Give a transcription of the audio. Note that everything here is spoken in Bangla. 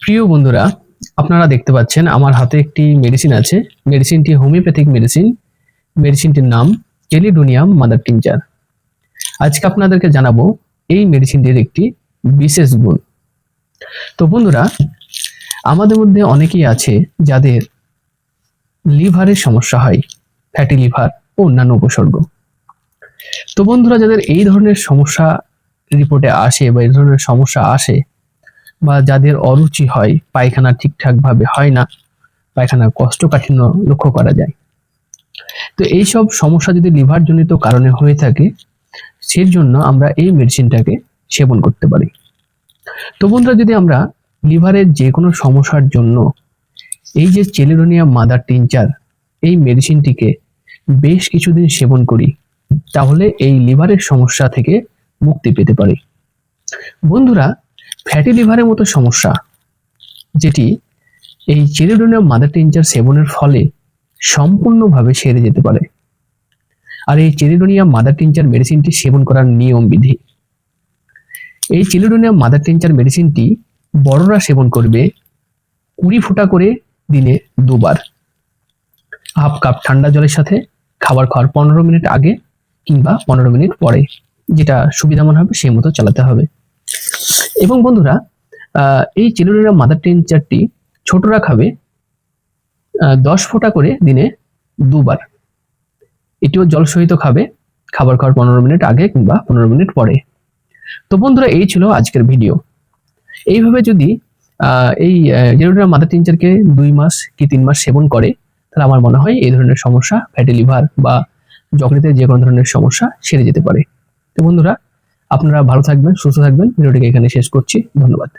প্রিয় বন্ধুরা, আপনারা দেখতে পাচ্ছেন আমার হাতে একটি মেডিসিন আছে। মেডিসিনটি হোমিওপ্যাথিক মেডিসিন। মেডিসিনটির নাম টেলিডোনিয়াম মাদার টিনচার। আজকে আপনাদেরকে জানাবো এই মেডিসিনটির একটি বিশেষ গুণ। তো বন্ধুরা, আমাদের মধ্যে অনেকেই আছে যাদের লিভারের সমস্যা হয়, ফ্যাটি লিভার ও অন্যান্য উপসর্গ। তো বন্ধুরা, যাদের এই ধরনের সমস্যা রিপোর্টে আসে বা এই ধরনের সমস্যা আসে, বা যাদের অরুচি হয়, পায়খানা ঠিকঠাক ভাবে হয় না, পায়খানার কোষ্ঠকাঠিন্য লক্ষ্য করা যায়, তো এইসব সমস্যা যদি লিভার জনিত কারণে হয়ে থাকে, সেই জন্য আমরা এই মেডিসিনটাকে সেবন করতে পারি। তো বন্ধুরা, যদি আমরা লিভারের যে কোনো সমস্যার জন্য এই যে টেলিডোনিয়াম মাদার টিনচার এই মেডিসিনটিকে বেশ কিছুদিন সেবন করি, তাহলে এই লিভারের সমস্যা থেকে মুক্তি পেতে পারি। বন্ধুরা, ফ্যাটি লিভারের মতো সমস্যা যেটি এই টেলিডোনিয়াম মাদার টিনচার সেবনের ফলে সম্পূর্ণভাবে সেরে যেতে পারে। আর এই টেলিডোনিয়াম মাদার টিনচার মেডিসিনটি সেবন করার নিয়ম বিধি: এই টেলিডোনিয়াম মাদার টিনচার মেডিসিনটি বড়রা সেবন করবে 20 ফোঁটা করে দিনে 2 বার, হাফ কাপ ঠান্ডা জলের সাথে, খাবার খাওয়ার 15 মিনিট আগে কিংবা 15 মিনিট পরে, যেটা সুবিধা মনে হবে সেই মতো চালাতে হবে। এবং বন্ধুরা, এই টেলিডোনিয়াম মাদার টিনচারটি ছোটরা খাবে 10 ফোঁটা করে দিনে 2 বার। এটিও জল সহিত খাবে, খাবার খাওয়ার 15 মিনিট আগে কিংবা 15 মিনিট পরে। তো বন্ধুরা, এই ছিল আজকের ভিডিও। এইভাবে যদি এই টেলিডোনিয়াম মাদার টিনচারকে 2 মাস কি 3 মাস সেবন করে, তাহলে আমার মনে হয় এই ধরনের সমস্যা, ফ্যাটি লিভার বা যকৃতের যে কোনো ধরনের সমস্যা সেরে যেতে পারে। তো বন্ধুরা, আপনারা ভালো থাকবেন, সুস্থ থাকবেন। ভিডিওটিকে এখানে শেষ করছি। ধন্যবাদ।